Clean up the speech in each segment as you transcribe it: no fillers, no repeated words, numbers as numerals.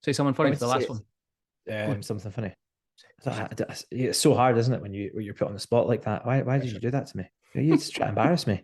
Say something funny for the last one. Something funny. It's so hard, isn't it, when you're put on the spot like that? Why did you do that to me? You just try to embarrass me.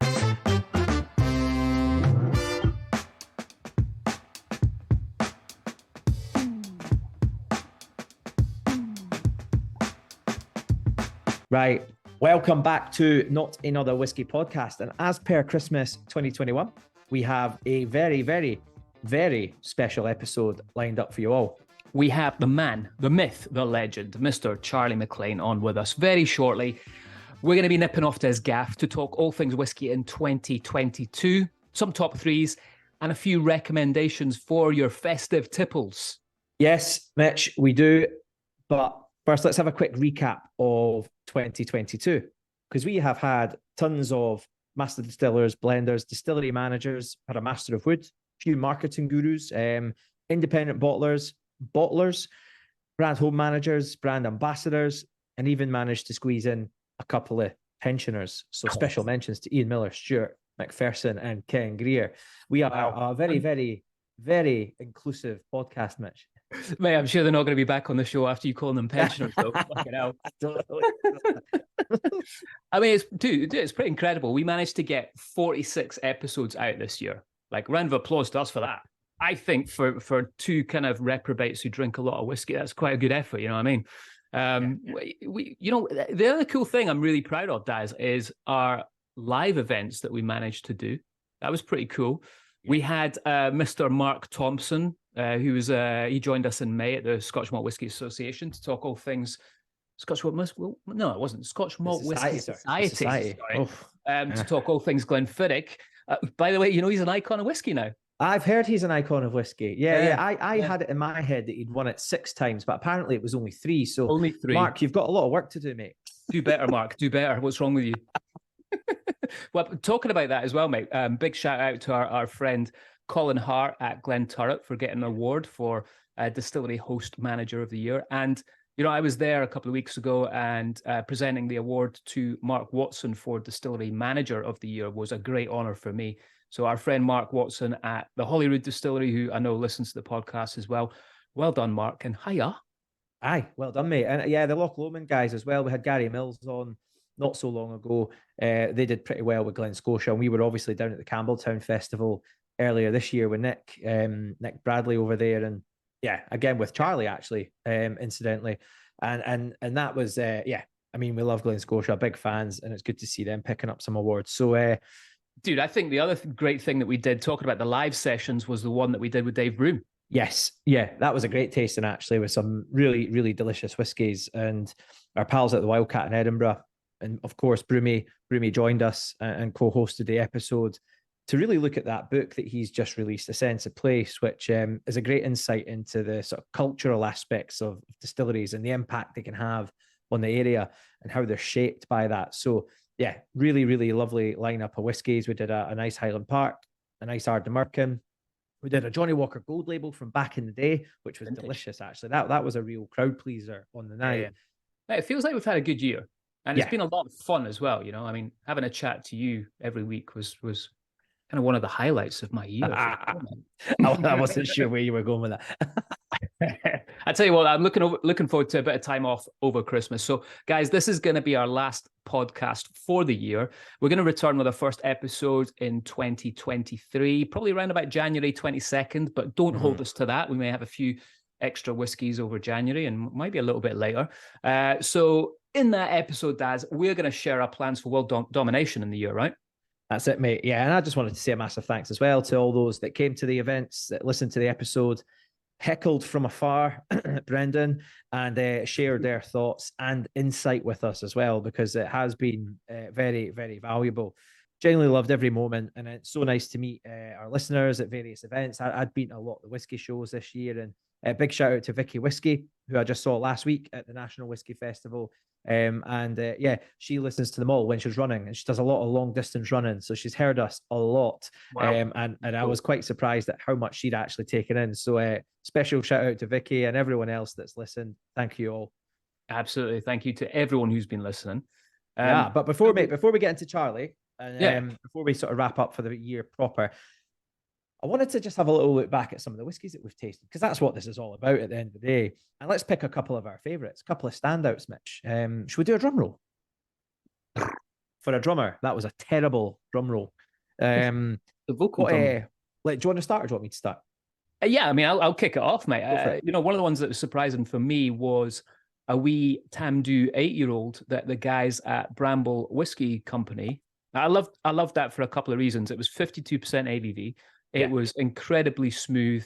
Right. Welcome back to Not Another Whiskey Podcast. And as per Christmas 2021, we have a very, very, very special episode lined up for you all. We have the man, the myth, the legend, Mr. Charlie Maclean on with us very shortly. We're going to be nipping off to his gaff to talk all things whiskey in 2022, some top threes, and a few recommendations for your festive tipples. Yes, Mitch, we do. But first, let's have a quick recap of 2022, because we have had tons of master distillers, blenders, distillery managers, had a master of wood, a few marketing gurus, independent bottlers, brand home managers, brand ambassadors, and even managed to squeeze in a couple of pensioners. So special mentions to Ian Miller, Stuart McPherson, and Ken Greer. We are a very, very, very inclusive podcast, Mitch. Mate, I'm sure they're not going to be back on the show after you call them pensioners, though. Fucking hell. I mean, it's pretty incredible. We managed to get 46 episodes out this year. Like, round of applause to us for that. I think for two kind of reprobates who drink a lot of whiskey, that's quite a good effort. You know what I mean? The other cool thing I'm really proud of, Daz, is our live events that we managed to do. That was pretty cool. Yeah. We had Mr. Mark Thompson, he joined us in May at the Scotch Malt Whisky Association to talk all things Scotch Malt Whisky. No, it wasn't Scotch Malt Whisky Society. To talk all things Glenfiddich. By the way, he's an icon of whiskey now. I've heard he's an icon of whiskey. Yeah. I had it in my head that he'd won it 6 times, but apparently it was only 3. So only 3. Mark, you've got a lot of work to do, mate. Do better, Mark. Do better. What's wrong with you? Well, talking about that as well, mate. Big shout out to our friend Colin Hart at Glenturret for getting an award for Distillery Host Manager of the Year. And, I was there a couple of weeks ago and presenting the award to Mark Watson for Distillery Manager of the Year was a great honor for me. So our friend Mark Watson at the Holyrood Distillery, who I know listens to the podcast as well. Well done, Mark. And hiya. Aye, well done, mate. And yeah, the Loch Lomond guys as well. We had Gary Mills on not so long ago. They did pretty well with Glen Scotia. And we were obviously down at the Campbelltown Festival earlier this year with Nick Bradley over there. And yeah, again with Charlie, actually, incidentally. And that was, I mean, we love Glen Scotia, big fans, and it's good to see them picking up some awards. So, dude, I think the other great thing that we did talking about the live sessions was the one that we did with Dave Broom. Yes. Yeah, that was a great tasting, actually, with some really, really delicious whiskies. And our pals at the Wildcat in Edinburgh. And of course, Broomy joined us and co-hosted the episode to really look at that book that he's just released, A Sense of Place, which is a great insight into the sort of cultural aspects of distilleries and the impact they can have on the area and how they're shaped by that. So yeah, really, really lovely lineup of whiskies. We did a nice Highland Park, a nice Ardnamurchan. We did a Johnny Walker Gold Label from back in the day, which was delicious, actually. That was a real crowd pleaser on the night. Yeah. It feels like we've had a good year. And it's been a lot of fun as well, I mean, having a chat to you every week was kind of one of the highlights of my year. I wasn't sure where you were going with that. I tell you what, I'm looking forward to a bit of time off over Christmas. So, guys, this is going to be our last podcast for the year. We're going to return with our first episode in 2023, probably around about January 22nd, but don't hold us to that. We may have a few extra whiskies over January and maybe a little bit later. So in that episode, Daz, we're going to share our plans for world domination in the year, right? That's it, mate. Yeah, and I just wanted to say a massive thanks as well to all those that came to the events, that listened to the episode, heckled from afar, Brendan, and shared their thoughts and insight with us as well, because it has been very, very valuable. Genuinely loved every moment, and it's so nice to meet our listeners at various events. I'd been to a lot of the whiskey shows this year, and a big shout out to Vicky Whiskey, who I just saw last week at the National Whiskey Festival. She listens to them all when she's running, and she does a lot of long distance running, so she's heard us a lot. Wow. And I was quite surprised at how much she'd actually taken in. So special shout out to Vicky and everyone else that's listened. Thank you all. Absolutely, thank you to everyone who's been listening. But before we get into Charlie, and before we sort of wrap up for the year proper, I wanted to just have a little look back at some of the whiskies that we've tasted, because that's what this is all about at the end of the day. And let's pick a couple of our favorites, a couple of standouts, Mitch. Should we do a drum roll? For a drummer, that was a terrible drum roll. The vocal drum. Do you want to start, or do you want me to start? Yeah, I mean, I'll kick it off, mate. One of the ones that was surprising for me was a wee Tamdhu 8-year-old that the guys at Bramble Whiskey Company. I loved that for a couple of reasons. It was 52% ABV. It was incredibly smooth.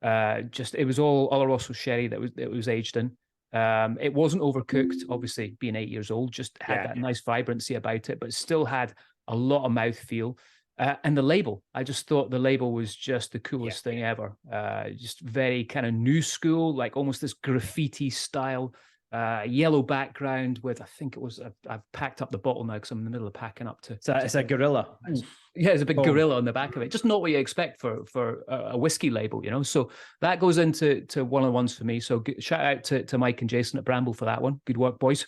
It was all Oloroso sherry that was aged in. It wasn't overcooked, obviously being 8 years old, just had that nice vibrancy about it, but still had a lot of mouthfeel. And the label, I just thought the label was just the coolest thing ever. Just very kind of new school, like almost this graffiti style, yellow background with, I think it was, I've packed up the bottle now because I'm in the middle of packing up to. So it's a gorilla. Yeah, there's a big gorilla on the back of it. Just not what you expect for a whiskey label, you know? So that goes into one of the ones for me. So shout out to Mike and Jason at Bramble for that one. Good work, boys.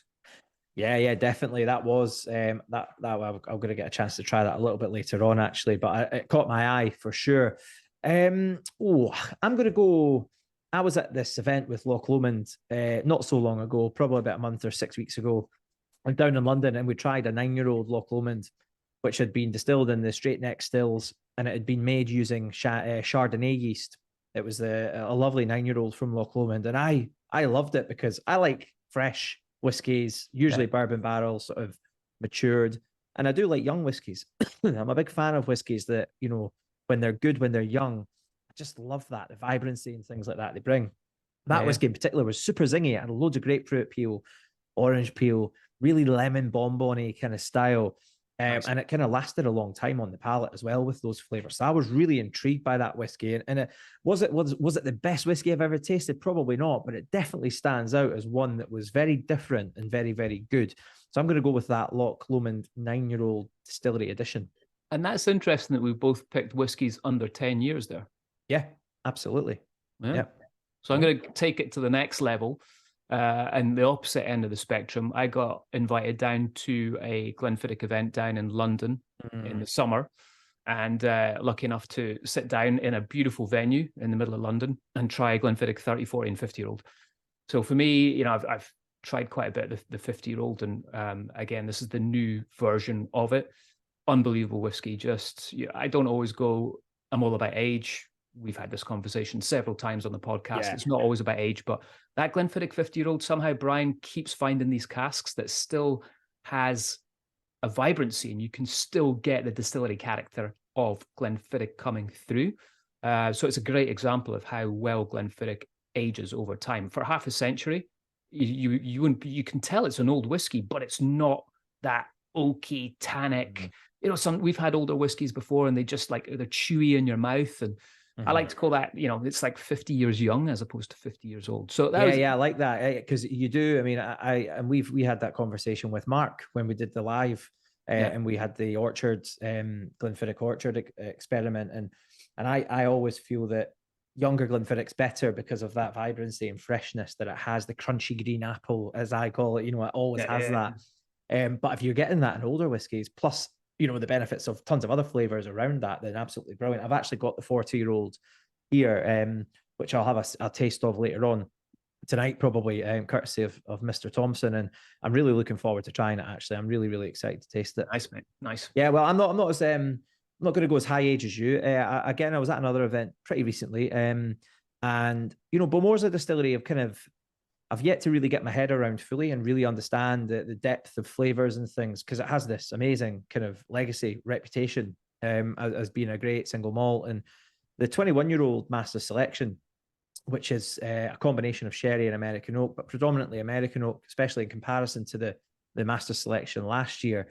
Yeah, definitely. That was I'm going to get a chance to try that a little bit later on, actually, but it caught my eye for sure. I'm going to go. I was at this event with Loch Lomond not so long ago, probably about a month or 6 weeks ago. I'm down in London, and we tried a 9-year-old Loch Lomond, which had been distilled in the straight neck stills, and it had been made using Chardonnay yeast. It was a lovely 9-year-old from Loch Lomond, and I loved it because I like fresh whiskies, usually bourbon barrels, sort of matured. And I do like young whiskies. I'm a big fan of whiskies that, when they're good, when they're young, I just love that, the vibrancy and things like that they bring. That whiskey in particular was super zingy. It had loads of grapefruit peel, orange peel, really lemon bonbon-y kind of style. Nice. And it kind of lasted a long time on the palate as well with those flavors. So I was really intrigued by that whiskey. And was it the best whiskey I've ever tasted? Probably not, but it definitely stands out as one that was very different and very, very good. So I'm going to go with that Loch Lomond 9-year-old distillery edition. And that's interesting that we both picked whiskies under 10 years there. Yeah, absolutely. Yeah. So I'm going to take it to the next level. And the opposite end of the spectrum, I got invited down to a Glenfiddich event down in London in the summer, and lucky enough to sit down in a beautiful venue in the middle of London and try a Glenfiddich 30, 40, and 50-year-old. So for me, I've tried quite a bit of the 50-year-old, and again, this is the new version of it. Unbelievable whiskey. Just I don't always go, I'm all about age. We've had this conversation several times on the podcast. Yeah. It's not always about age, but that Glenfiddich 50-year-old, somehow Brian keeps finding these casks that still has a vibrancy, and you can still get the distillery character of Glenfiddich coming through. So it's a great example of how well Glenfiddich ages over time. For half a century, you can tell it's an old whiskey, but it's not that oaky, tannic. We've had older whiskeys before, and they just they're chewy in your mouth, and I like to call that, it's like 50 years young as opposed to 50 years old. So that I like that, because you do. I mean, we had that conversation with Mark when we did the live, and we had the orchard, Glenfiddich orchard experiment, and I always feel that younger Glenfiddich's better because of that vibrancy and freshness that it has, the crunchy green apple, as I call it. It always has that. But if you're getting that in older whiskies, plus the benefits of tons of other flavors around that, then absolutely brilliant. I've actually got the 40-year-old here, which I'll have a taste of later on tonight, probably, courtesy of Mr. Thompson. And I'm really looking forward to trying it, actually. I'm really, really excited to taste it. Nice, mate. Nice. Yeah, well, I'm not going to go as high age as you. Again, I was at another event pretty recently. And, Bowmore's a distillery I've yet to really get my head around fully and really understand the depth of flavors and things, because it has this amazing kind of legacy reputation as being a great single malt. And the 21-year-old Master Selection, which is a combination of sherry and American oak, but predominantly American oak, especially in comparison to the Master Selection last year.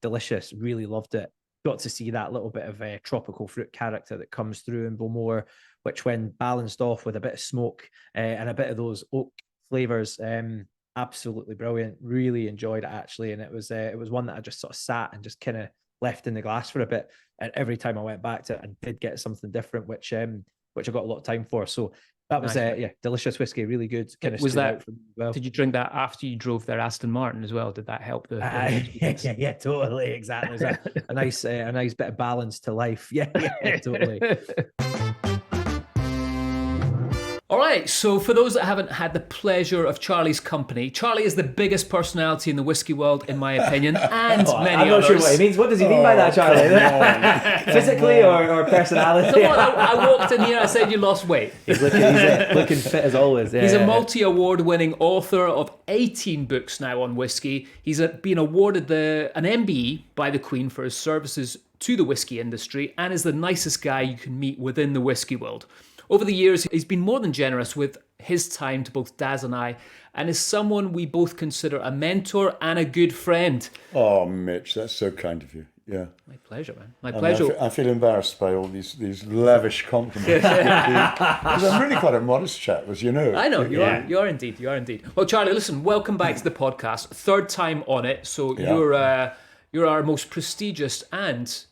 Delicious, really loved it. Got to see that little bit of a tropical fruit character that comes through in Bowmore, which, when balanced off with a bit of smoke and a bit of those oak flavors, absolutely brilliant. Really enjoyed it, actually, and it was one that I just sort of sat and just kind of left in the glass for a bit. And every time I went back to it, I did get something different, which I got a lot of time for. So That was Nice. delicious whiskey, really good. Kind of Was stood that? out for me as well. Did you drink that after you drove their Aston Martin as well? Did that help the Yeah, totally, exactly. A nice bit of balance to life. Yeah, totally. All right, so for those that haven't had the pleasure of Charlie's company, Charlie is the biggest personality in the whiskey world, in my opinion, and many I'm not others. sure what he means. What does he mean by that, Charlie? Physically or personality? So what, I walked in here, I said you lost weight. He's looking fit as always. Yeah, He's a multi-award-winning author of 18 books now on whiskey. He's been awarded an MBE by the Queen for his services to the whiskey industry, and is the nicest guy you can meet within the whiskey world. Over the years, he's been more than generous with his time to both Daz and I, and is someone we both consider a mentor and a good friend. Oh, Mitch, that's so kind of you. Yeah. My pleasure, man. My pleasure. I feel embarrassed by all these lavish compliments. Because I'm really quite a modest chap, as you know. I know, you are. You are indeed. You are indeed. Well, Charlie, listen, welcome back to the podcast. Third time on it, so you're our most prestigious and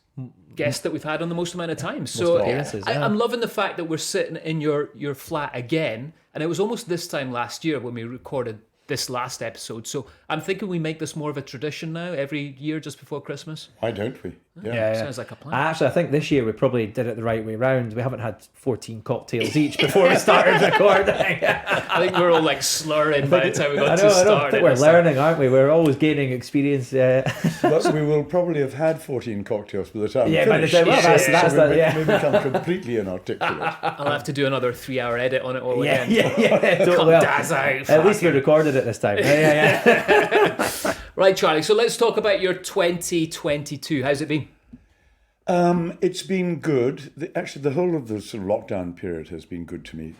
guest that we've had on the most amount of time. So I'm loving the fact that we're sitting in your flat again, and it was almost this time last year when we recorded this last episode. So I'm thinking we make this more of a tradition now, every year just before Christmas. Why don't we? Yeah. Sounds like a plan. Actually, I think this year we probably did it the right way round. We haven't had 14 cocktails each before we started recording. I think we're all like slurring by the time we got to start. I think we're learning, aren't we? We're always gaining experience. But we will probably have had 14 cocktails by the time we by the finish. time, we become completely inarticulate. I'll have to do another 3-hour edit on it all again. Totally. Daz out. At least we recorded it this time. Yeah. Right, Charlie, so let's talk about your 2022. How's it been? It's been good. Actually, the whole of the sort of lockdown period has been good to me.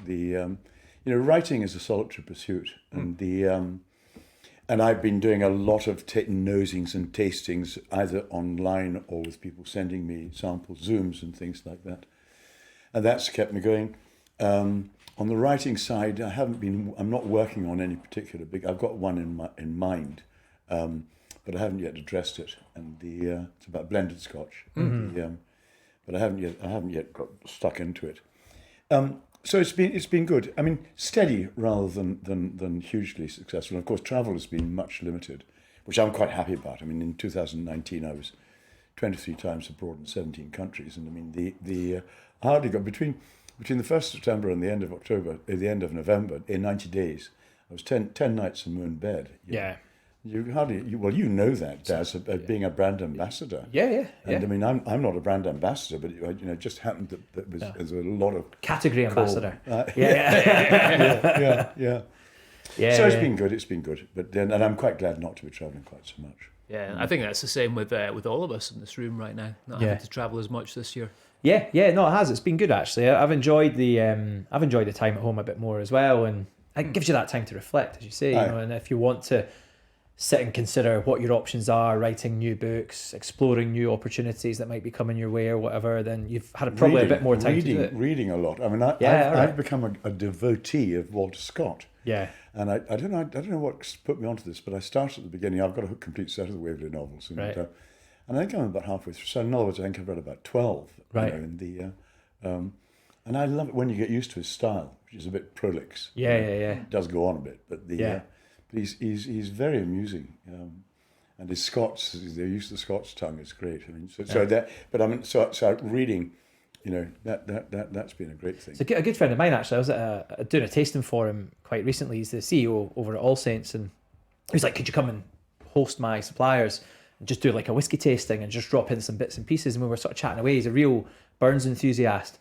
Writing is a solitary pursuit, and and I've been doing a lot of nosings and tastings, either online or with people sending me samples, Zooms and things like that, and that's kept me going. On the writing side, I'm not working on any particular big. I've got one in mind. But I haven't yet addressed it, and it's about blended Scotch. But I haven't yet got stuck into it. So it's been good. I mean, steady rather than hugely successful. And of course, travel has been much limited, which I'm quite happy about. I mean, in 2019, I was 23 times abroad in 17 countries, and I mean I hardly got between the 1st of September and the end of October, the end of November, in 90 days, I was 10 nights in moon bed. Yeah. You know that, Daz, being a brand ambassador. Yeah. And I mean, I'm not a brand ambassador, but it just happened that there's a lot of category ambassador. Yeah. So it's been good. It's been good, and I'm quite glad not to be traveling quite so much. Yeah, I think that's the same with all of us in this room right now. Not having to travel as much this year. Yeah. No, it has. It's been good actually. I've enjoyed the time at home a bit more as well, and it gives you that time to reflect, as you say. And if you want to sit and consider what your options are, writing new books, exploring new opportunities that might be coming your way or whatever, then you've had probably a bit more time to do it. Reading a lot. I mean, I've become a devotee of Walter Scott. Yeah. And I don't know what put me onto this, but I started at the beginning. I've got a complete set of the Waverley novels. And, and I think I'm about halfway through. So in other words, I think I've read about 12. Right. And I love it when you get used to his style, which is a bit prolix. Yeah. It does go on a bit, but he's very amusing, and his Scots, the use of the Scots tongue is great. I mean, so reading, that's been a great thing. It's a good friend of mine actually. I was doing a tasting for him quite recently. He's the CEO over at All Saints, and he was like, "Could you come and host my suppliers and just do like a whiskey tasting and just drop in some bits and pieces?" And we were sort of chatting away. He's a real Burns enthusiast,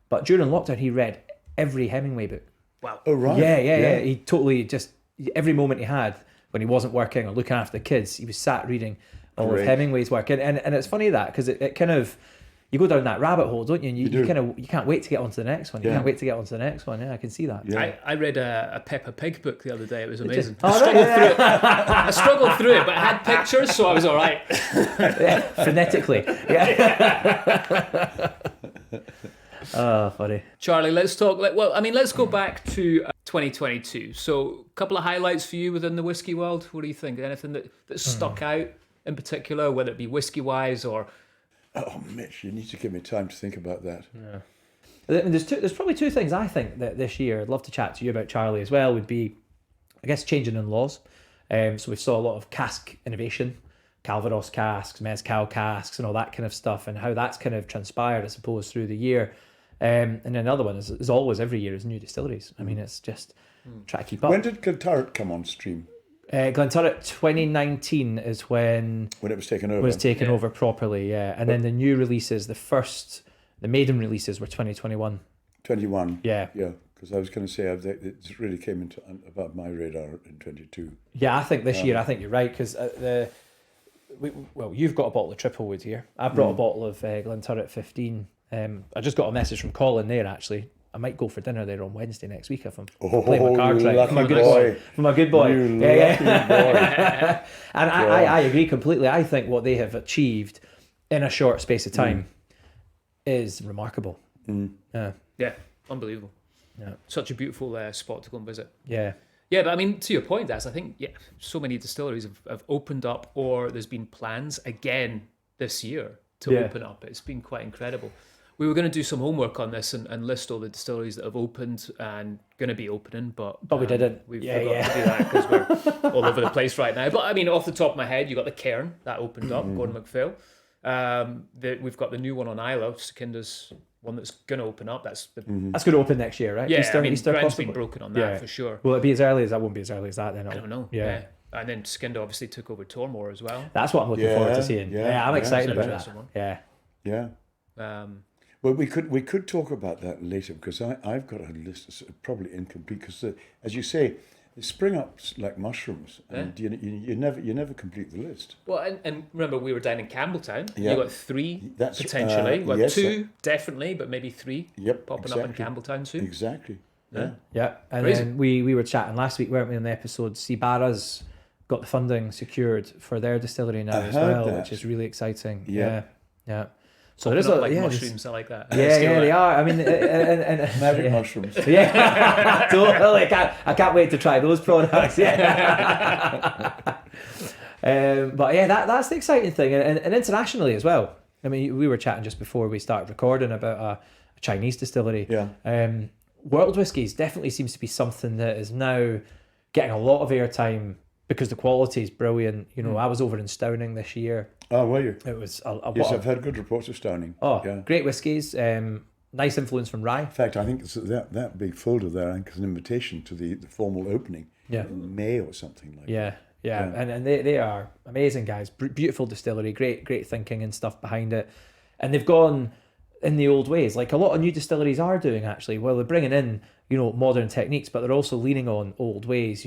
but during lockdown he read every Hemingway book. Wow. Oh right. Yeah. He totally just. Every moment he had when he wasn't working or looking after the kids, he was sat reading all of Hemingway's work. And it's funny that because it kind of, you go down that rabbit hole, don't you? And you can't wait to get onto the next one. You can't wait to get onto the next one. Yeah, I can see that. Yeah. I read a Peppa Pig book the other day. It was amazing. I struggled through it, but it had pictures, so I was all right. Phonetically. Yeah. Oh, funny. Charlie, let's talk. Let's go back to 2022. So, a couple of highlights for you within the whiskey world. What do you think? Anything that stuck out in particular, whether it be whiskey wise or? Oh, Mitch, you need to give me time to think about that. I mean, there's probably two things I think that this year I'd love to chat to you about, Charlie, as well, would be, I guess, changing in laws. So we saw a lot of cask innovation, Calvados casks, mezcal casks, and all that kind of stuff, and how that's kind of transpired, I suppose, through the year. And then another one is always every year is new distilleries. I mean, it's just try to keep up. When did Glenturret come on stream? Glenturret 2019 is when it was taken over. Was taken over properly, yeah. And then the new releases, the maiden releases were 2021. 21. Yeah. Yeah, because I was going to say it really came into above my radar in 22. Yeah, I think this year, I think you're right, because you've got a bottle of Triplewood here. I brought a bottle of Glenturret 15. I just got a message from Colin there, actually. I might go for dinner there on Wednesday next week if I'm playing my cards right. Lucky From a good boy. You lucky boy. And I agree completely. I think what they have achieved in a short space of time is remarkable. Yeah, unbelievable. Yeah. Such a beautiful spot to go and visit. Yeah. Yeah, but I mean, to your point, Daz, I think, so many distilleries have opened up, or there's been plans again this year to open up. It's been quite incredible. We were going to do some homework on this and list all the distilleries that have opened and going to be opening, but we didn't. We forgot to do that because we're all over the place right now. But I mean, off the top of my head, you got the Cairn that opened up, Gordon MacPhail. We've got the new one on Isla, Sekinda's one that's going to open up. That's going to open next year, right? Yeah, Easter, I mean, Easter ground's possibly? been broken on that for sure. Will it be as early as that? Won't be as early as that then. I don't know. Yeah. And then Sekinda obviously took over Tormore as well. That's what I'm looking forward to seeing. Yeah, I'm excited about that. One. Yeah. Yeah. Well, we could talk about that later, because I've got a list that's probably incomplete, because as you say, they spring up like mushrooms, and you never complete the list. Well, and remember, we were down in Campbelltown. Yeah. You got three That's, potentially. Well, yes, two definitely, but maybe three. Yep, popping up in Campbelltown soon. Exactly. Yeah. And Crazy. then we were chatting last week, weren't we, on the episode? Sibara's got the funding secured for their distillery now as well, which is really exciting. Yeah. So Popping there's up like mushrooms, I like that. Yeah, they are. I mean, and Magic mushrooms. Yeah, totally. I can't wait to try those products. Yeah. But yeah, that's the exciting thing, and internationally as well. I mean, we were chatting just before we started recording about a Chinese distillery. Yeah. World whiskies definitely seems to be something that is now getting a lot of airtime because the quality is brilliant. You know, I was over in Stowning this year. Oh, were you? It was Yes, I've heard good reports of Stowning. Great whiskies. Nice influence from rye. In fact, I think it's that big folder there, I think, is an invitation to the formal opening in May or something like that. Yeah. And they are amazing guys. Beautiful distillery, great thinking and stuff behind it. And they've gone in the old ways, like a lot of new distilleries are doing actually. Well, they're bringing in, modern techniques, but they're also leaning on old ways,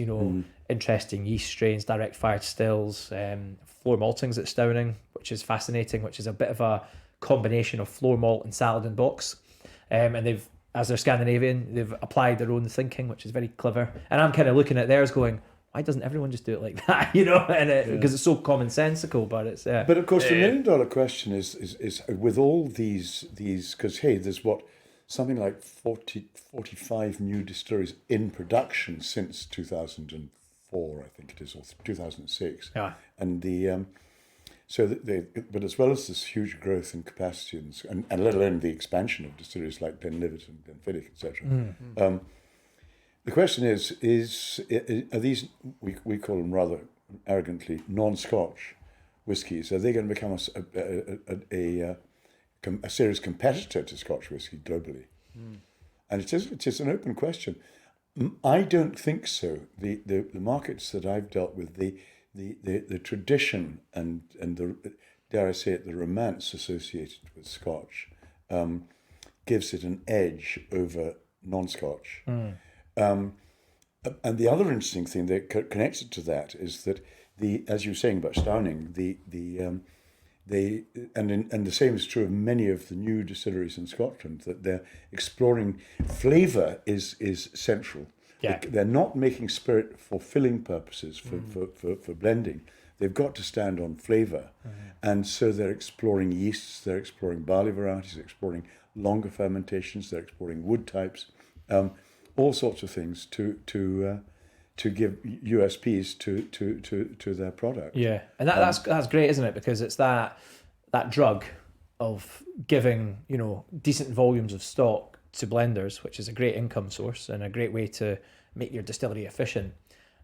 interesting yeast strains, direct fired stills, floor maltings at Stowning, which is fascinating, which is a bit of a combination of floor malt and salad and box. And they've, as they're Scandinavian, they've applied their own thinking, which is very clever. And I'm kind of looking at theirs going, why doesn't everyone just do it like that? Because it's so commonsensical, but it's But of course, the $1 million question is with all these because there's something like 45 new distilleries in production since 2004, I think it is, or 2006. Yeah. And but as well as this huge growth in capacity and let alone the expansion of distilleries like Glenlivet and Glenfiddich, etc. The question is are these, we call them rather arrogantly, non-Scotch whiskies, are they going to become a serious competitor to Scotch whisky globally? And it is an open question. I don't think so. The markets that I've dealt with, the tradition and the, dare I say it, the romance associated with Scotch gives it an edge over non-Scotch. And the other interesting thing that connected to that is that as you were saying about Stowning, and the same is true of many of the new distilleries in Scotland, that they're exploring flavour is central. Yeah. They're not making spirit for filling purposes, for blending. They've got to stand on flavour. And so they're exploring yeasts, they're exploring barley varieties, they're exploring longer fermentations, they're exploring wood types, all sorts of things to give USPs to their product. Yeah, and that's great, isn't it? Because it's that drug of giving decent volumes of stock to blenders, which is a great income source and a great way to make your distillery efficient,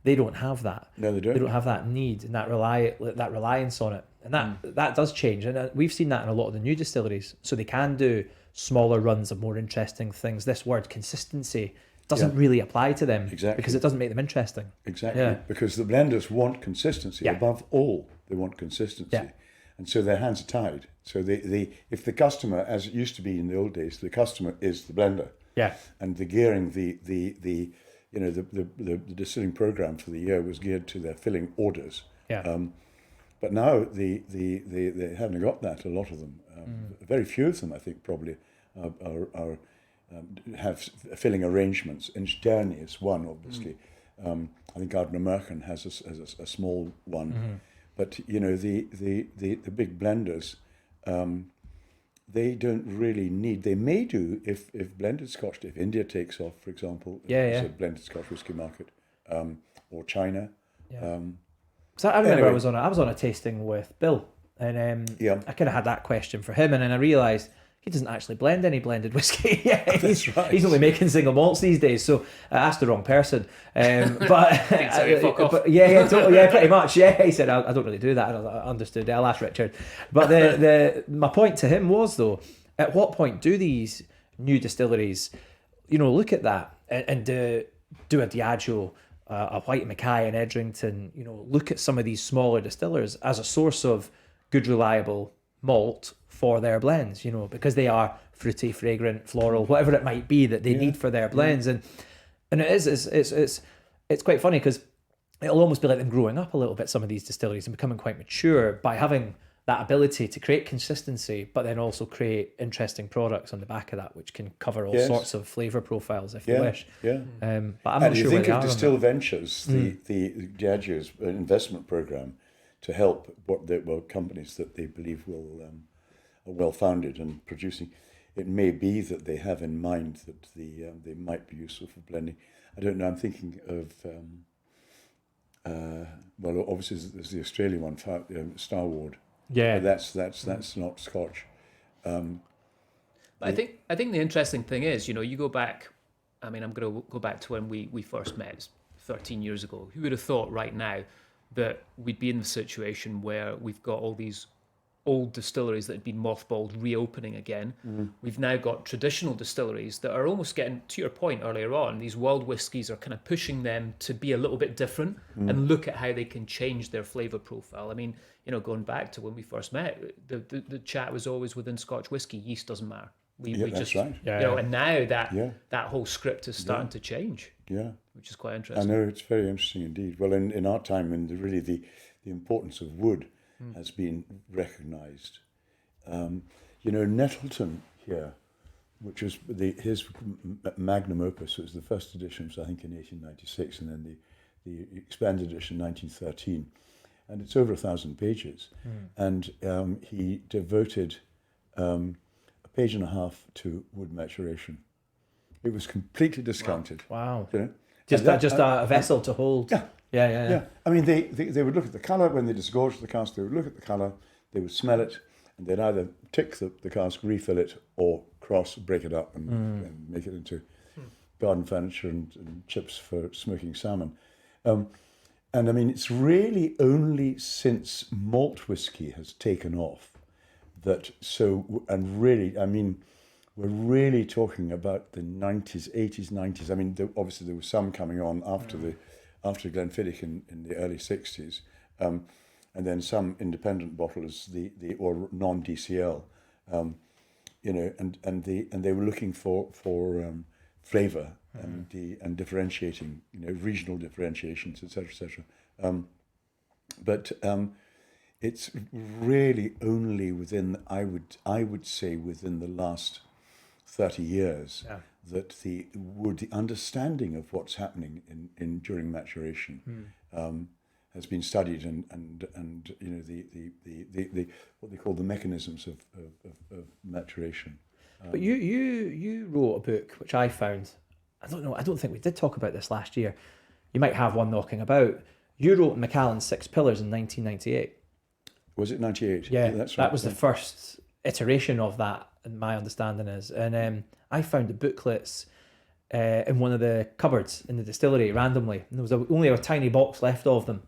they don't have that. No, they don't. They don't have that need and that reliance on it, and that does change. And we've seen that in a lot of the new distilleries. So they can do smaller runs of more interesting things. This word consistency doesn't really apply to them because it doesn't make them interesting. Exactly, because the blenders want consistency above all. They want consistency, and so their hands are tied. So they if the customer, as it used to be in the old days, the customer is the blender. Yeah, and the gearing, the distilling program for the year was geared to their filling orders. Yeah. But now they haven't got that. A lot of them, very few of them, I think, probably are have filling arrangements. Inch-Journey is one, obviously. I think Ardnamurchan has a small one, but the big blenders, they don't really need. They may do if blended Scotch, if India takes off, for example, it's a blended Scotch whisky market, or China. So I remember I was on a tasting with Bill, and I kind of had that question for him, and then I realised he doesn't actually blend any blended whiskey. That's right. He's only making single malts these days, so I asked the wrong person. But pretty much. Yeah, he said I don't really do that. And I understood. I'll ask Richard. But my point to him was, though, at what point do these new distilleries, look at that and do a Diageo, a White Mackay in Edrington, look at some of these smaller distillers as a source of good, reliable malt for their blends, because they are fruity, fragrant, floral, whatever it might be that they need for their blends. And it's quite funny because it'll almost be like them growing up a little bit, some of these distilleries, and becoming quite mature by having that ability to create consistency, but then also create interesting products on the back of that, which can cover all sorts of flavour profiles if you wish. Yeah. But I'm not sure where they are. And you think of Distill Ventures, the Diageo's investment program to help companies that they believe are well founded and producing. It may be that they have in mind that they might be useful for blending. I don't know. I'm thinking of obviously there's the Australian one, Starward. Yeah, that's not Scotch. But I think the interesting thing is, you go back. I mean, I'm going to go back to when we first met 13 years ago. Who would have thought right now that we'd be in the situation where we've got all these old distilleries that had been mothballed reopening again. We've now got traditional distilleries that are almost getting, to your point earlier on, these world whiskies are kind of pushing them to be a little bit different and look at how they can change their flavour profile. I mean, going back to when we first met, the chat was always within Scotch whisky, yeast doesn't matter. That's right. And now that whole script is starting to change. Yeah. Which is quite interesting. I know, it's very interesting indeed. Well, in our time, and really the importance of wood has been recognised. Nettleton here, which was his magnum opus, was the first edition, which I think in 1896, and then the expanded edition 1913, and it's over 1,000 pages. And he devoted a page and a half to wood maturation. It was completely discounted. Wow. Just a vessel to hold. Yeah. I mean, they would look at the colour when they disgorged the cask. They would look at the colour, they would smell it, and they'd either tick the cask, refill it, or break it up and make it into garden furniture and chips for smoking salmon. And I mean, it's really only since malt whiskey has taken off we're really talking about the 90s, 80s, 90s. I mean, obviously there was some coming on after Glenfiddich in the early 60s, and then some independent bottlers, or non-DCL, and they were looking for flavour and differentiating, regional differentiations, etc. But it's really only within, I would say, within the last 30 years that the understanding of what's happening during maturation has been studied, and the what they call the mechanisms of maturation. But you wrote a book which I found, I don't think we did talk about this last year. You might have one knocking about. You wrote Macallan's Six Pillars in 1998. Was it 98? Yeah, that's right. That was the first iteration of that, and my understanding is. And I found the booklets in one of the cupboards in the distillery randomly. And there was only a tiny box left of them.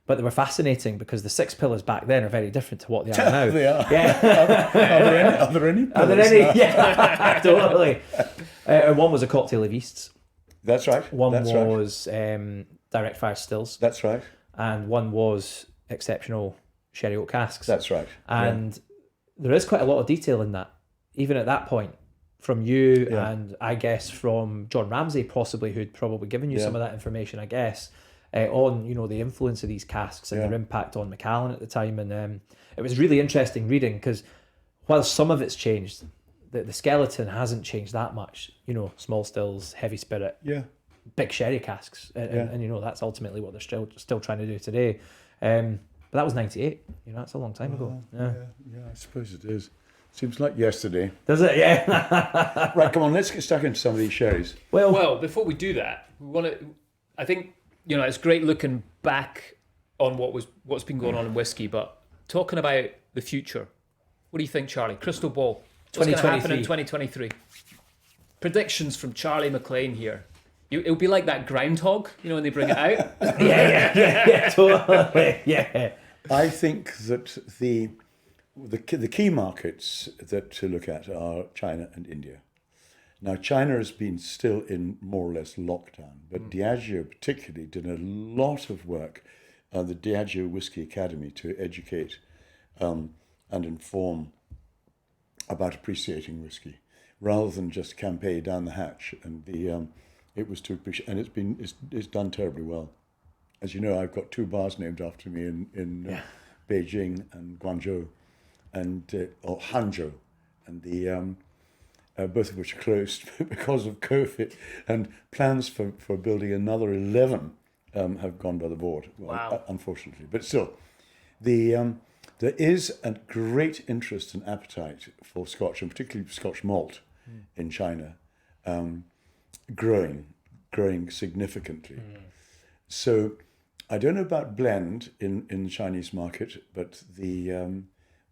But they were fascinating because the 6 pillars back then are very different to what they are now. They are. Yeah. Are there any? Are there any? Yeah, totally. And one was a cocktail of yeasts. That's right. One That's right. was direct fire stills. That's right. And one was exceptional sherry oak casks. That's right. And there is quite a lot of detail in that, even at that point, from you and I guess from John Ramsay possibly, who'd probably given you some of that information, I guess. On the influence of these casks and their impact on Macallan at the time, and it was really interesting reading because while some of it's changed, the skeleton hasn't changed that much. Small stills, heavy spirit, big sherry casks, and that's ultimately what they're still trying to do today. But that was 98. That's a long time ago. Yeah, I suppose it is. Seems like yesterday. Does it? Yeah. Right, come on, let's get stuck into some of these sherries. Well, before we do that, we want to. I think. It's great looking back on what's been going on in whiskey, but talking about the future, what do you think, Charlie? Crystal ball. What's going to happen in 2023? Predictions from Charlie Maclean here. It'll be like that groundhog, when they bring it out. yeah, totally. Yeah. I think that the key markets that to look at are China and India. Now, China has been still in more or less lockdown, but Diageo particularly did a lot of work at the Diageo Whiskey Academy to educate and inform about appreciating whiskey, rather than just campaign down the hatch. And it was to appreciate, and it's done terribly well. As you know, I've got 2 bars named after me in Beijing and Guangzhou, or Hangzhou, and both of which are closed because of COVID, and plans for building another 11 have gone by the board. Well, unfortunately, but still, there is a great interest and appetite for Scotch, and particularly Scotch malt, in China, growing significantly. So, I don't know about blend in the Chinese market, but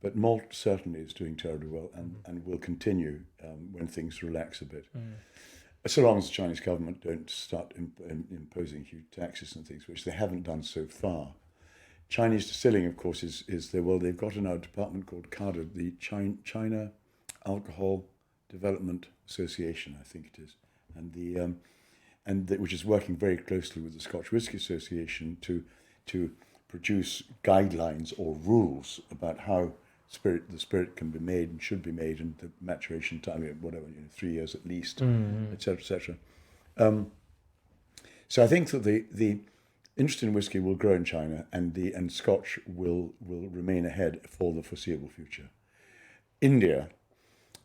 but malt certainly is doing terribly well and will continue when things relax a bit. So long as the Chinese government don't start imposing huge taxes and things, which they haven't done so far. Chinese distilling, of course, they've got in our department called CADA, the China Alcohol Development Association, I think it is, which is working very closely with the Scotch Whisky Association to produce guidelines or rules about how the spirit can be made and should be made, and the maturation time, whatever, 3 years at least, etc., etc. So I think that the interest in whiskey will grow in China, and Scotch will remain ahead for the foreseeable future. India.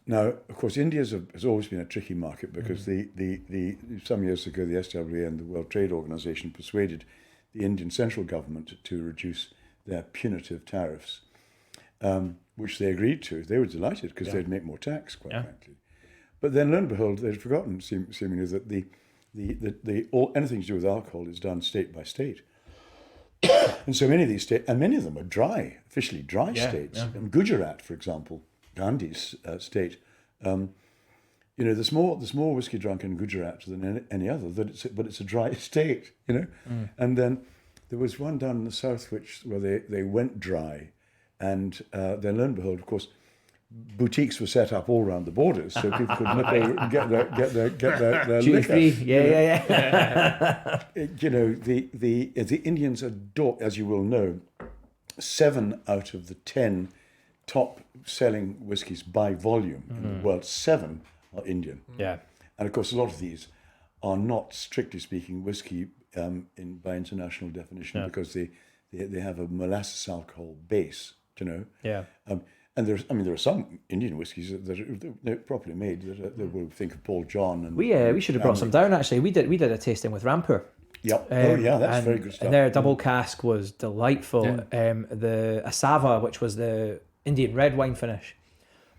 Now, of course, India has always been a tricky market because some years ago the SWA and the World Trade Organization persuaded the Indian central government to reduce their punitive tariffs, which they agreed to. They were delighted because they'd make more tax, quite frankly. But then, lo and behold, they'd forgotten seemingly that anything to do with alcohol is done state by state. And so many of these states, and many of them are officially dry states. In Gujarat, for example, Gandhi's state, there's more whiskey drunk in Gujarat than any other. But it's a dry state, And then there was one down in the south where they went dry, and then lo and behold, of course, boutiques were set up all around the borders, so people could nip over and get their Duty liquor. free, yeah. The Indians adore, as you will know, 7 out of the 10 top selling whiskies by volume in the world, 7 are Indian. Yeah. And of course, a lot of these are not, strictly speaking, whiskey by international definition, because they have a molasses alcohol base, Yeah. And there are some Indian whiskies that are properly made that we'll think of Paul John. And We should have brought some down, actually. We did a tasting with Rampur. Yep. That's very good stuff. And their double cask was delightful. Yeah. The Asava, which was the Indian red wine finish,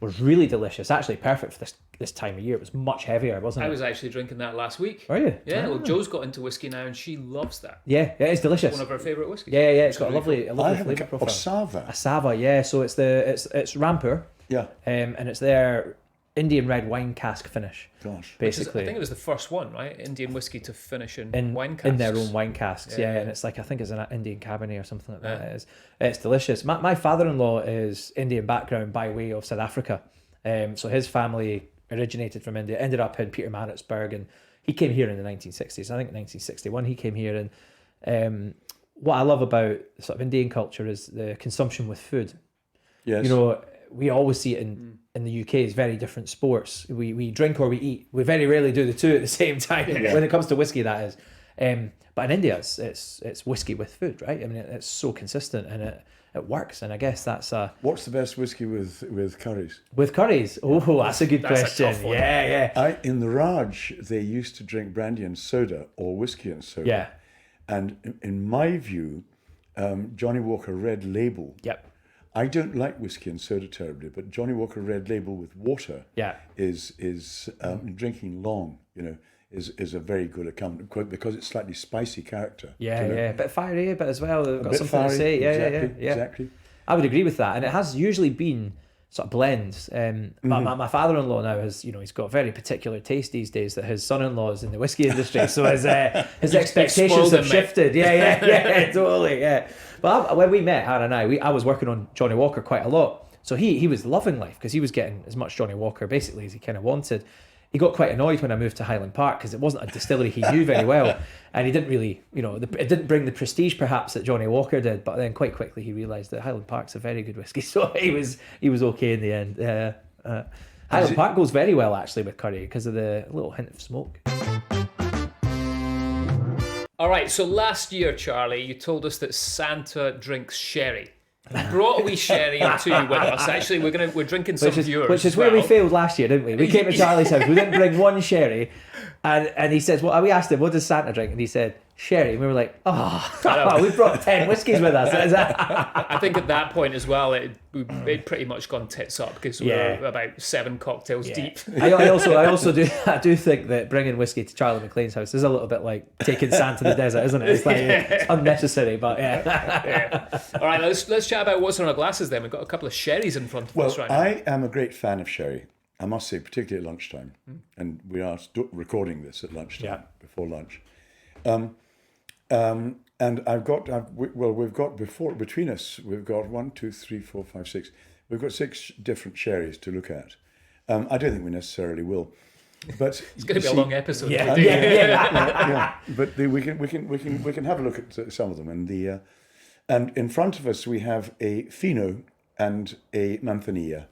was really delicious. Actually perfect for this time of year. It was much heavier, wasn't it? I was actually drinking that last week. Are you? Yeah, well, Joe's got into whiskey now, and she loves that. Yeah, it's delicious. One of her favourite whiskies. Yeah, it's got a lovely flavour profile. Asava. Asava, yeah. So it's Rampur. Yeah. And it's their Indian red wine cask finish. Gosh. Basically, I think it was the first one, right? Indian whiskey to finish in wine casks. in their own wine casks. Yeah, and it's like, I think it's an Indian Cabernet or something like that. It's delicious. My father-in-law is Indian background by way of South Africa. So his family originated from India, ended up in Pietermaritzburg, and he came here in the 1960s. I think 1961 he came here, and what I love about sort of Indian culture is the consumption with food. Yes. You know, we always see it in the UK as very different sports. We drink or we eat. We very rarely do the two at the same time. When it comes to whiskey, that is. But in India, it's whiskey with food, right? I mean, it's so consistent and it works. And I guess that's What's the best whiskey with curries? with curries. Oh, that's a good That's a question. tough one. Yeah. In the Raj, they used to drink brandy and soda or whiskey and soda. Yeah. And in my view, Johnny Walker Red Label. Yep. I don't like whiskey and soda terribly, but Johnny Walker Red Label with water is drinking long, is a very good account because it's slightly spicy character. Yeah, a bit fiery, but as well, they've got bit something fiery, to say. Yeah. Exactly. I would agree with that, and it has usually been sort of blends. My father-in-law now has, he's got a very particular taste these days that his son-in-law is in the whiskey industry, so his expectations have shifted. Yeah, totally. Yeah, but when we met, Hannah and I was working on Johnny Walker quite a lot, so he was loving life because he was getting as much Johnny Walker basically as he kind of wanted. He got quite annoyed when I moved to Highland Park because it wasn't a distillery he knew very well, and he didn't really, it didn't bring the prestige perhaps that Johnny Walker did. But then quite quickly he realised that Highland Park's a very good whiskey, so he was okay in the end. Highland Park goes very well actually with curry because of the little hint of smoke. All right, so last year, Charlie, you told us that Santa drinks sherry. We brought a wee sherry or two with us. Actually, we're drinking some of yours. Which is where we failed last year, didn't we? We came to Charlie's house. We didn't bring one sherry, and he says, "Well, we asked him, what does Santa drink?" And he said, "Sherry." And we were like, we brought 10 whiskies with us. I think at that point as well, it'd pretty much gone tits up because we were about 7 cocktails deep. I also do think that bringing whiskey to Charlie McLean's house is a little bit like taking Santa to the desert, isn't it? It's like it's unnecessary, but yeah. All right, let's chat about what's in our glasses then. We've got a couple of sherries in front of us right now. I am a great fan of sherry, I must say, particularly at lunchtime. And we are recording this at lunchtime, before lunch. And we've got between us, we've got 1, 2, 3, 4, 5, 6. We've got 6 different sherries to look at. I don't think we necessarily will, but it's going to be a long episode. But we can have a look at some of them, and in front of us we have a Fino and a Manzanilla,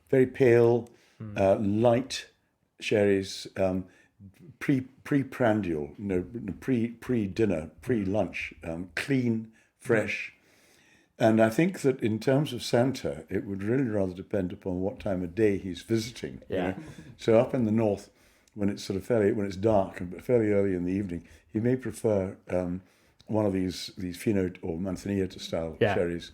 very pale, light sherries. Pre-prandial, pre-dinner, pre-lunch, clean, fresh. And I think that in terms of Santa, it would really rather depend upon what time of day he's visiting. So up in the north, when it's sort of when it's dark and fairly early in the evening, he may prefer one of these Fino or Manzanilla style sherries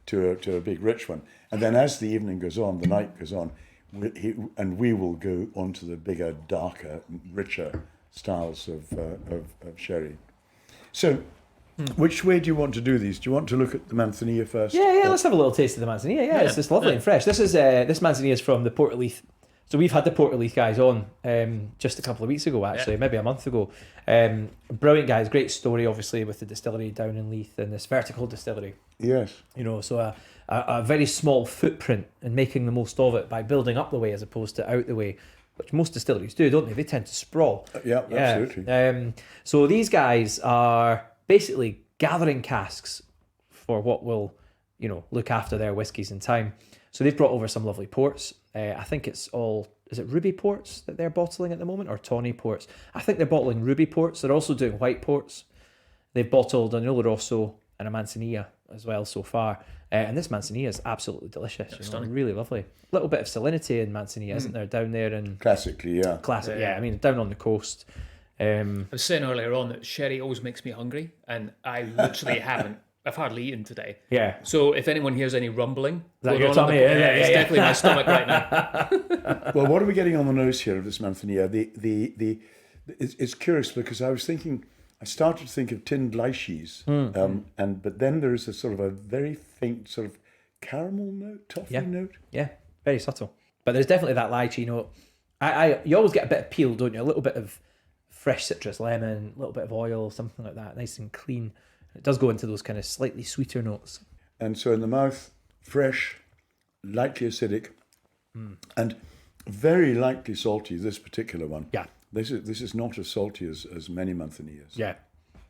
to a big rich one. And then as the evening goes on, the night goes on, we will go on to the bigger, darker, richer styles of sherry. So, which way do you want to do these? Do you want to look at the Manzanilla first? Yeah. Let's have a little taste of the Manzanilla. Yeah, it's just lovely and fresh. This Manzanilla is from the Portaleith. So we've had the Portaleith guys on just a couple of weeks ago, actually, maybe a month ago. Brilliant guys, great story, obviously, with the distillery down in Leith and this vertical distillery. Yes. So a very small footprint and making the most of it by building up the way as opposed to out the way, which most distilleries do, don't they? They tend to sprawl. Absolutely. So these guys are basically gathering casks for what will, look after their whiskies in time. So they've brought over some lovely ports. I think is it ruby ports that they're bottling at the moment, or tawny ports? I think they're bottling ruby ports. They're also doing white ports. They've bottled an Oloroso and a Manzanilla as well so far. And this Manzanilla is absolutely delicious. Really lovely. A little bit of salinity in Manzanilla, isn't there, down there? And classically, yeah. Classic, yeah. I mean, down on the coast. I was saying earlier on that sherry always makes me hungry, and I literally haven't. I've hardly eaten today. Yeah. So if anyone hears any rumbling, is that your tummy? It's definitely my stomach right now. Well, what are we getting on the nose here of this Manzanilla? It's curious because I started to think of tinned lychees, but then there is a sort of a very faint sort of caramel note, toffee note. Yeah, very subtle. But there's definitely that lychee note. You always get a bit of peel, don't you? A little bit of fresh citrus, lemon, a little bit of oil, something like that, nice and clean. It does go into those kind of slightly sweeter notes. And so in the mouth, fresh, lightly acidic, and very lightly salty, this particular one. Yeah. This is not as salty as many Monthanias. Yeah.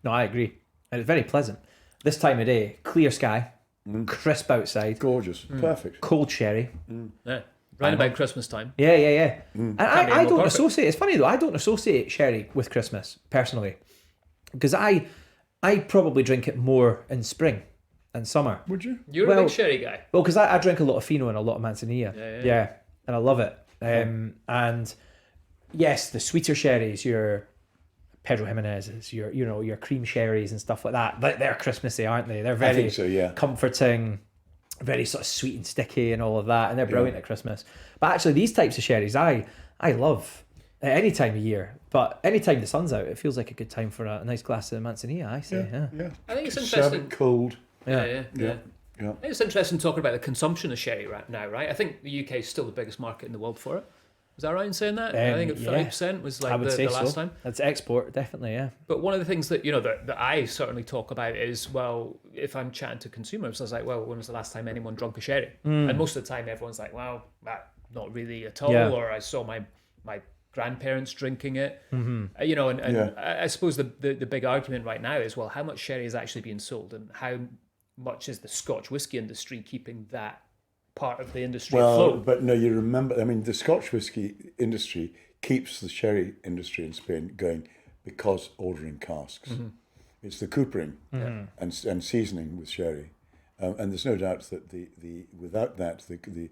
No, I agree. And it's very pleasant. This time of day, clear sky, crisp outside, Gorgeous. Perfect. cold sherry. Yeah. Round about Christmas time. Yeah. And I be don't more perfect. associate, it's funny though, I don't associate sherry with Christmas, personally. Because I probably drink it more in spring and summer. Would you? You're a big sherry guy. Well, because I drink a lot of Fino and a lot of Manzanilla. Yeah. And I love it. And yes, the sweeter sherries, your Pedro Jimenez's, your cream sherries and stuff like that, they're Christmassy, aren't they? They're I very think so, yeah. comforting, very sort of sweet and sticky and all of that, and they're brilliant at Christmas. But actually, these types of sherries, I love at any time of year. But any time the sun's out, it feels like a good time for a nice glass of Manzanilla, I say. Yeah. I think it's Serve interesting. it cold. Yeah. Yeah. I think it's interesting talking about the consumption of sherry right now, right? I think the UK is still the biggest market in the world for it. Was that right in saying that? I think 30% was like I would the say last so. time. That's export, definitely, yeah. But one of the things that, that I certainly talk about is, well, if I'm chatting to consumers, I was like, well, when was the last time anyone drunk a sherry? And most of the time everyone's like, well, not really at all. Yeah. Or I saw my grandparents drinking it. And Yeah. I suppose the big argument right now is, well, how much sherry is actually being sold and how much is the Scotch whisky industry keeping that part of the industry afloat? But no, you remember, I mean, the Scotch whisky industry keeps the sherry industry in Spain going because ordering casks. It's the coopering and seasoning with sherry. And there's no doubt that the without that, the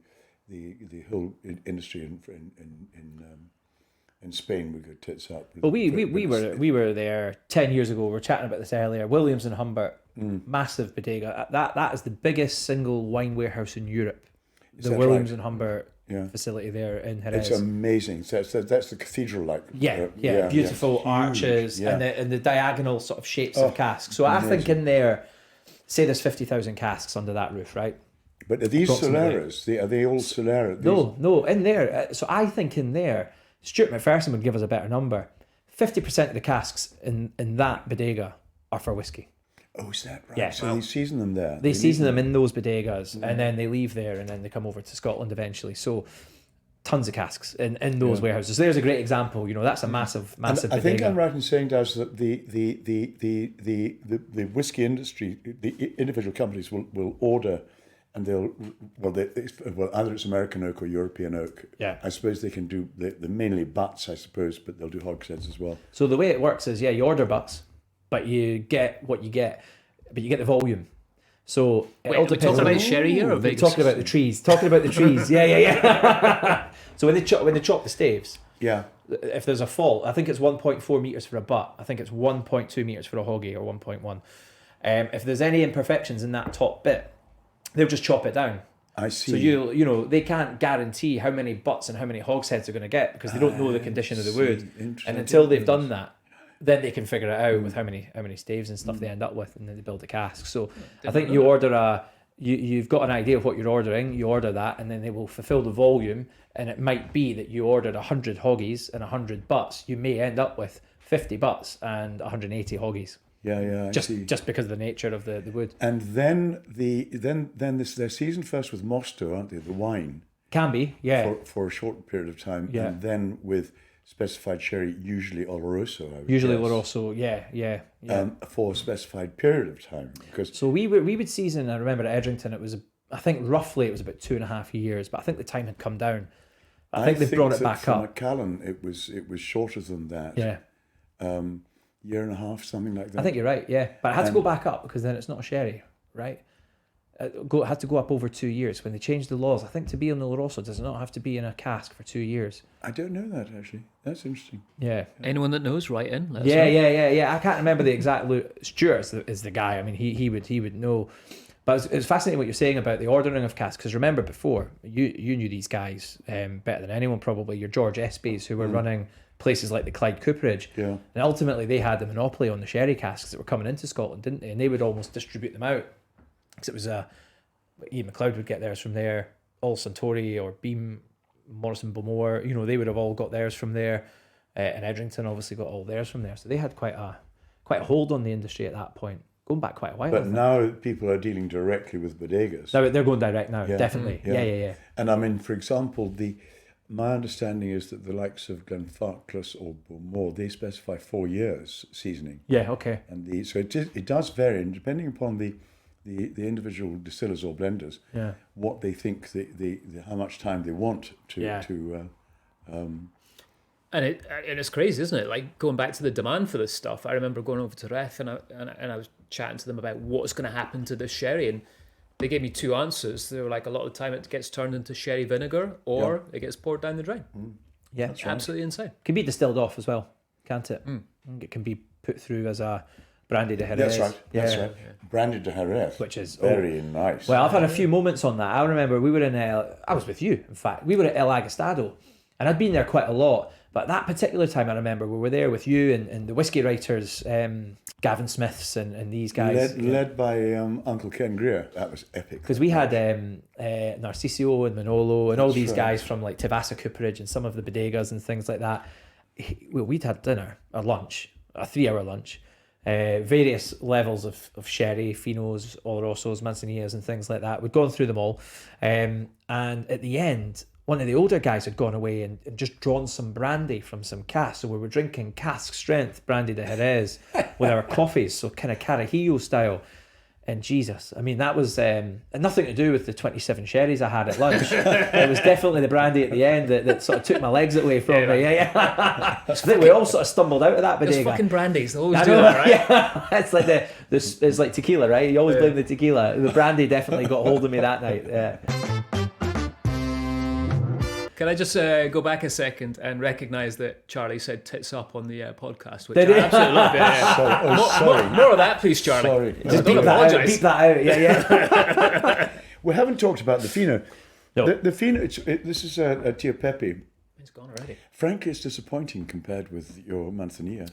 whole industry in Spain would go tits up. Well, we were there 10 years ago. We were chatting about this earlier. Williams and Humbert, massive bodega. That is the biggest single wine warehouse in Europe. The Williams and Humbert facility there in Jerez. It's amazing. So that's the cathedral-like. Beautiful arches and the diagonal sort of shapes of casks. So I think in there, say there's 50,000 casks under that roof, right? But are these Soleras? Are they all Solera? No, in there. So I think in there, Stuart McPherson would give us a better number. 50% of the casks in that bodega are for whiskey. Oh, is that right? Yeah. So they season them there. They season them in those bodegas and then they leave there and then they come over to Scotland eventually. So tons of casks in those warehouses. So there's a great example. That's a massive bodega. I think I'm right in saying, Daz, that the whiskey industry, the individual companies will order, and either it's American oak or European oak. Yeah. I suppose they can do the mainly butts, I suppose, but they'll do hogsheads as well. So the way it works is, you order butts, but you get what you get, but you get the volume. So it all depends. Talking about sherry here, or we're talking about the trees. Yeah. So when they chop the staves, if there's a fault, I think it's 1.4 meters for a butt. I think it's 1.2 meters for a hoggy, or 1.1. If there's any imperfections in that top bit, they'll just chop it down. I see. So they can't guarantee how many butts and how many hogsheads they're going to get because they don't know the condition of the wood. And until they've done that, then they can figure it out with how many staves and stuff they end up with, and then they build a cask. So I think you order you've got an idea of what you're ordering, you order that, and then they will fulfill the volume. And it might be that you ordered 100 hoggies and 100 butts. You may end up with 50 butts and 180 hoggies. Yeah. Just because of the nature of the wood. And then they're seasoned first with mosto, aren't they? The wine Can be, yeah. For a short period of time, Yeah. and then with specified sherry, usually Oloroso. Usually Oloroso, yeah. For a specified period of time, because So we would season. I remember at Edrington, I think roughly it was about 2.5 years, but I think the time had come down. I think they've brought it back up. Maclean, it was shorter than that. Yeah. Year and a half, something like that. I think you're right, yeah. But it had to go back up because then it's not a sherry, right? It had to go up over 2 years. When they changed the laws, I think to be in the Oloroso does not have to be in a cask for 2 years. I don't know that, actually. That's interesting. Yeah. Anyone that knows, write in. Let us know. Yeah. I can't remember the exact... Stuart is the guy. I mean, he would know. But it's fascinating what you're saying about the ordering of casks, because remember before, you knew these guys better than anyone probably. Your George Espys, who were running places like the Clyde Cooperage. Yeah. And ultimately they had the monopoly on the sherry casks that were coming into Scotland, didn't they? And they would almost distribute them out. Because it was Ian McLeod would get theirs from there, All Suntory or Beam Morrison Bowmore, you know, they would have all got theirs from there, and Edrington obviously got all theirs from there. So they had quite a hold on the industry at that point, going back quite a while. But now people are dealing directly with bodegas. Now they're going direct now, definitely. Yeah. And I mean, for example, my understanding is that the likes of Glenfarclas or Bowmore, they specify 4 years seasoning. Yeah, okay. And so it does vary, and depending upon the individual distillers or blenders, what they think how much time they want to. And it's crazy, isn't it? Like going back to the demand for this stuff. I remember going over to Ref and I was chatting to them about what's going to happen to this sherry, and they gave me two answers. They were like, a lot of the time it gets turned into sherry vinegar, or it gets poured down the drain. Yeah, that's right. Absolutely insane. It can be distilled off as well, can't it? It can be put through as a brandy de Jerez. That's right. That's right. Brandy de Jerez, which is very nice. Well, I've had a few moments on that. I remember we were I was with you, in fact. We were at El Agostado, and I'd been there quite a lot. But that particular time, I remember we were there with you and the whiskey writers, Gavin Smiths and these guys. Led by Uncle Ken Greer. That was epic. Because we had Narciso and Manolo and all these guys from like Tivassa Cooperage and some of the bodegas and things like that. Well, we'd had dinner, a lunch, a 3-hour lunch, various levels of sherry, finos, olorosos, manzanillas and things like that. We'd gone through them all. And at the end, one of the older guys had gone away and just drawn some brandy from some casks. So we were drinking cask strength brandy de Jerez with our coffees, so kind of Carajillo style. And Jesus, I mean, that was nothing to do with the 27 sherries I had at lunch. It was definitely the brandy at the end that sort of took my legs away from me. I think we all sort of stumbled out of that bodega. Those fucking brandies, they always do that, right? Yeah. It's like it's like tequila, right? You always blame the tequila. The brandy definitely got hold of me that night. Yeah. Can I just go back a second and recognise that Charlie said tits up on the podcast, which I absolutely love. Sorry. More of that, please, Charlie. Sorry. Just beep that out. Yeah. We haven't talked about the Fino. No. The Fino, this is a Tio Pepe. It's gone already. Frankly, it's disappointing compared with your Manzanilla.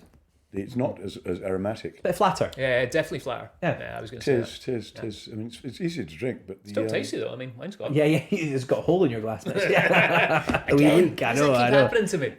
It's not as aromatic. Bit flatter. Yeah, definitely flatter. Yeah. I was going to say Tis. I mean, it's easier to drink, but still tasty though. I mean, mine's gone. Yeah. It's got a hole in your glass. Again, I know. keep happening to me.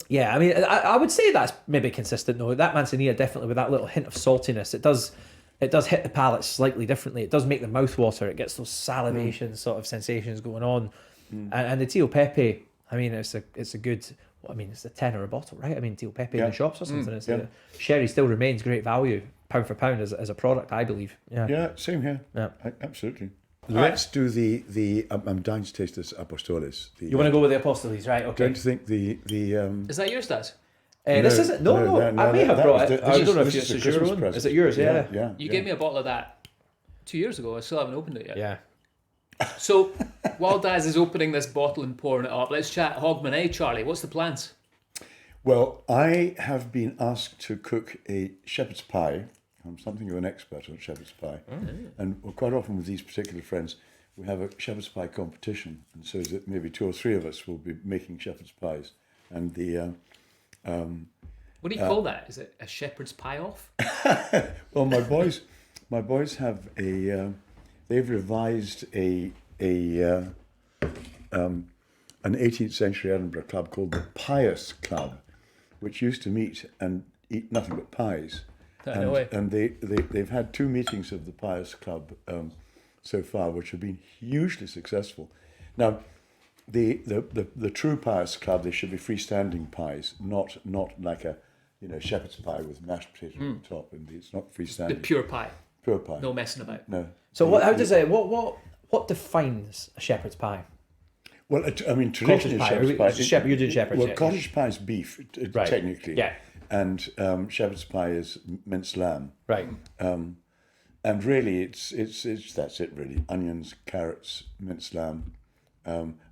Yeah. I mean, I would say that's maybe consistent though. That Manzanilla definitely with that little hint of saltiness. It does hit the palate slightly differently. It does make the mouth water. It gets those salivation sort of sensations going on. And the Tio Pepe, I mean, it's a good. I mean, it's a £10 a bottle, right? I mean, Tio Pepe in the shops or something. Sherry still remains great value, pound for pound, as a product, I believe. Yeah, same here. Yeah, absolutely. Let's do the. I'm dying to taste this Apostoles. You want to go with the Apostoles, right? Okay. Don't you think the Is that yours, Daz? This isn't. No. I may have brought it. I don't know if it's your own. Is it yours? Yeah. You gave me a bottle of that 2 years ago. I still haven't opened it yet. Yeah. So while Daz is opening this bottle and pouring it up, let's chat Hogmanay, Charlie. What's the plans? Well, I have been asked to cook a shepherd's pie. I'm something of an expert on shepherd's pie. And quite often with these particular friends, we have a shepherd's pie competition. And so that maybe 2 or 3 of us will be making shepherd's pies. And the... what do you call that? Is it a shepherd's pie off? Well, my boys have a... they've revised an 18th century Edinburgh club called the Pious Club, which used to meet and eat nothing but pies. And they've had 2 meetings of the Pious Club so far, which have been hugely successful. Now, the true Pious Club, they should be freestanding pies, not like a shepherd's pie with mashed potato on the top, and it's not freestanding. The pure pie. Pure pie. No messing about. No. So what defines a shepherd's pie? Well, I mean, traditionally shepherd's pie. You're doing shepherd's. Well, cottage pie is beef, technically. Yeah. And shepherd's pie is minced lamb. Right. And really, it's that's it really. Onions, carrots, minced lamb,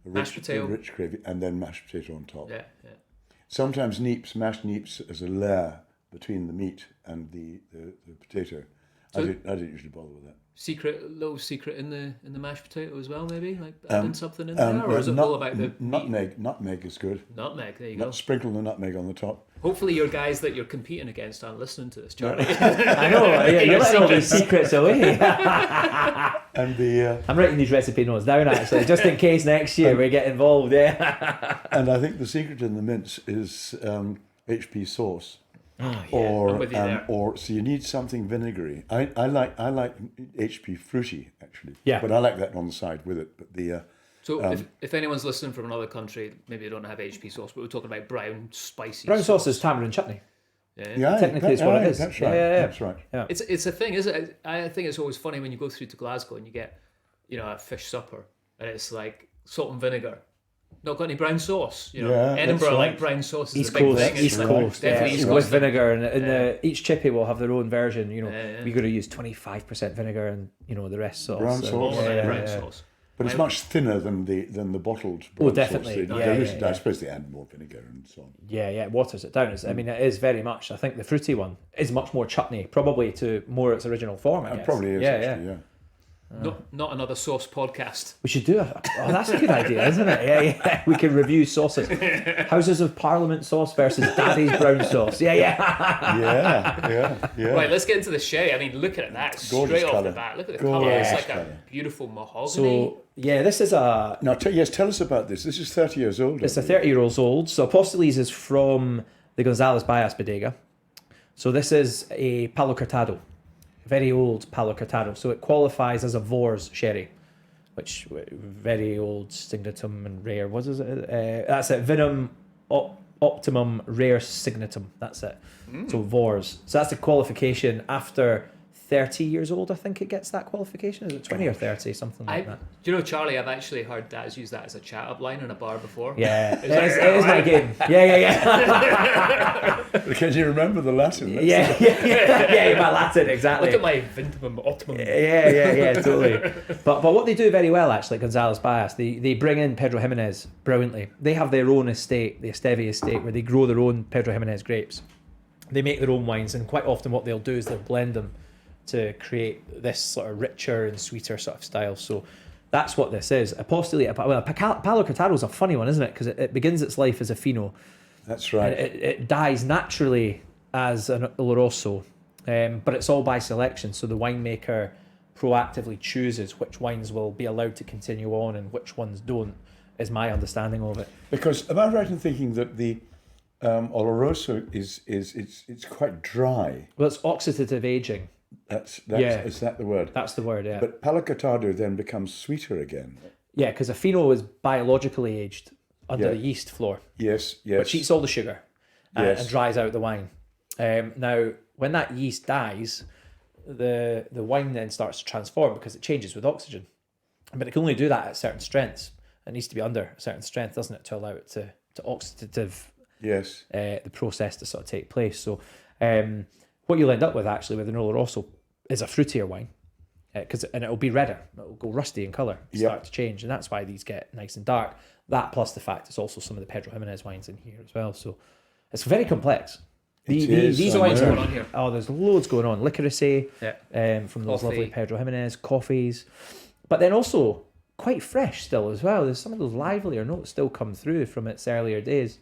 mashed potato, rich gravy, and then mashed potato on top. Yeah. Sometimes mashed neeps as a layer between the meat and the potato. So, I didn't usually bother with that. little secret in the mashed potato as well, maybe like adding something in there, or is it all about the nutmeg? Nutmeg is good. Nutmeg, there you go. Sprinkle the nutmeg on the top. Hopefully, your guys that you're competing against aren't listening to this, Charlie. I know. You're letting all these secrets away. And I'm writing these recipe notes down actually, just in case next year we get involved. Yeah. And I think the secret in the mince is HP sauce. Oh, yeah. I'm with you there. Or so you need something vinegary. I like HP fruity actually. Yeah. But I like that on the side with it. But the So if anyone's listening from another country, maybe they don't have HP sauce, but we're talking about brown spicy. Brown sauce is tamarind chutney. yeah, Technically it's what it is. That's right. Yeah. That's right. Yeah. It's a thing, isn't it? I think it's always funny when you go through to Glasgow and you get, a fish supper, and it's like salt and vinegar. Not got any brown sauce, Yeah, Edinburgh that's right. like brown sauce is East a big Coast, thing. It's East like, Coast, definitely yeah. East With Coast. vinegar, and each chippy will have their own version. Yeah. We got to use 25% vinegar, and the rest sauce. Brown sauce. Brown sauce. But it's much thinner than the bottled Oh, brown definitely. sauce. Yeah. I suppose they add more vinegar and so on. Yeah, it waters it down. I mean, it is very much. I think the fruity one is much more chutney, probably to more its original form. I guess. It probably is. Yeah. Not another sauce podcast. We should do that's a good idea, isn't it? Yeah. We can review sauces. Houses of Parliament sauce versus Daddy's brown sauce. Yeah. Right, let's get into the sherry. I mean, look at that Gorgeous straight off colour. the bat. Look at the Gorgeous colour. It's like colour. a beautiful mahogany. So this is a. Now, tell us about this. This is 30 years old. It's a 30-year-old old. So Apóstoles is from the González Bias bodega. So this is a Palo Cortado, very old Palo Cortado. So it qualifies as a Vors sherry, which very old Signatum and rare. What is it? That's it. Vinum Optimum Rare Signatum. That's it. So Vors. So that's the qualification after 30 years old. I think it gets that qualification. Is it 20 or 30? Something like that. Do you know, Charlie, I've actually heard Daz use that as a chat-up line in a bar before. Yeah, it is my game. Yeah. Can you remember the Latin? Yeah, my Latin, exactly. Look at my Vintum Optimum. Yeah, totally. But what they do very well, actually, González Bias, they bring in Pedro Jimenez brilliantly. They have their own estate, the Esteve estate, where they grow their own Pedro Jimenez grapes. They make their own wines, and quite often what they'll do is they'll blend them to create this sort of richer and sweeter sort of style. So that's what this is. Apostolate, Palo Cortado is a funny one, isn't it? Because it begins its life as a Fino. That's right. And it dies naturally as an Oloroso, but it's all by selection. So the winemaker proactively chooses which wines will be allowed to continue on and which ones don't, is my understanding of it. Because am I right in thinking that the Oloroso it's quite dry? Well, it's oxidative aging. Is that the word? That's the word, yeah. But Palo Cortado then becomes sweeter again. Yeah, because a Fino is biologically aged under the yeast floor. Yes. Which eats all the sugar Yes. and dries out the wine. Now, when that yeast dies, the wine then starts to transform because it changes with oxygen. But it can only do that at certain strengths. It needs to be under a certain strength, doesn't it, to allow it to oxidative the process to sort of take place. So what you'll end up with actually with an Oloroso is a fruitier wine, and it'll be redder. It'll go rusty in colour, start to change, and that's why these get nice and dark. That plus the fact it's also some of the Pedro Jimenez wines in here as well. So it's very complex. These wines going on here. Oh, there's loads going on. Licorice, from those Coffee. lovely Pedro Jimenez coffees, but then also quite fresh still as well. There's some of those livelier notes still come through from its earlier days.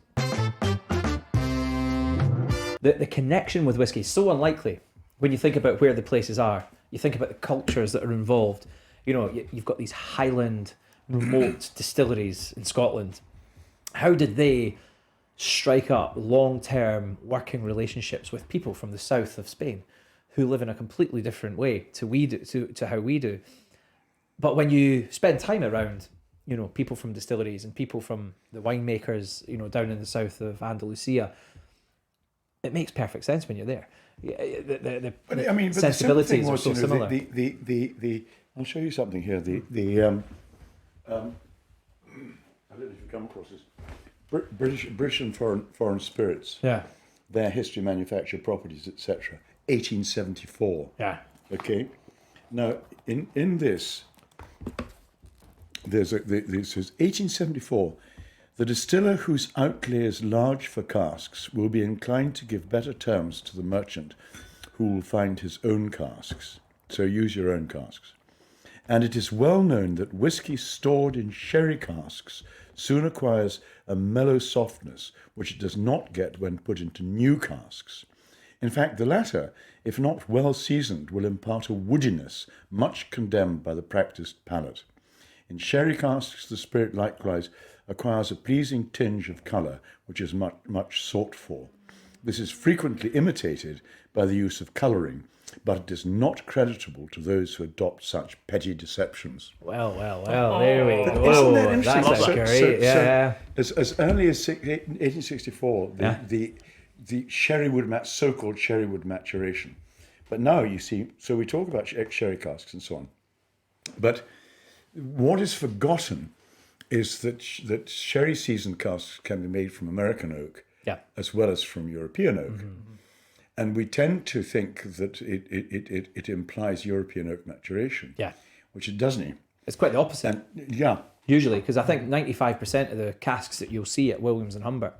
The connection with whiskey is so unlikely when you think about where the places are. You think about the cultures that are involved. You've got these highland remote distilleries in Scotland. How did they strike up long-term working relationships with people from the south of Spain who live in a completely different way to how we do? But when you spend time around, people from distilleries and people from the winemakers, down in the south of Andalusia, it makes perfect sense when you're there. The sensibilities are so similar. I'll show you something here. I don't know if you've come across this. British and foreign spirits. Yeah. Their history, manufacture, properties, etc. 1874. Yeah. Okay. Now, in this, this says 1874. The distiller whose outlay is large for casks will be inclined to give better terms to the merchant who will find his own casks. So use your own casks. And it is well known that whiskey stored in sherry casks soon acquires a mellow softness which it does not get when put into new casks. In fact, the latter, if not well seasoned, will impart a woodiness much condemned by the practised palate. In sherry casks, the spirit likewise acquires a pleasing tinge of colour, which is much sought for. This is frequently imitated by the use of colouring, but it is not creditable to those who adopt such petty deceptions. Well, there we But go. isn't that interesting? That's great. Yeah. As early as 1864, the sherry wood so-called sherry wood maturation. But now you see, so we talk about ex-sherry casks and so on. But what is forgotten is that sherry seasoned casks can be made from American oak, as well as from European oak. Mm-hmm. And we tend to think that it implies European oak maturation, which it doesn't. It's quite the opposite. And, usually, because I think 95% of the casks that you'll see at Williams and Humbert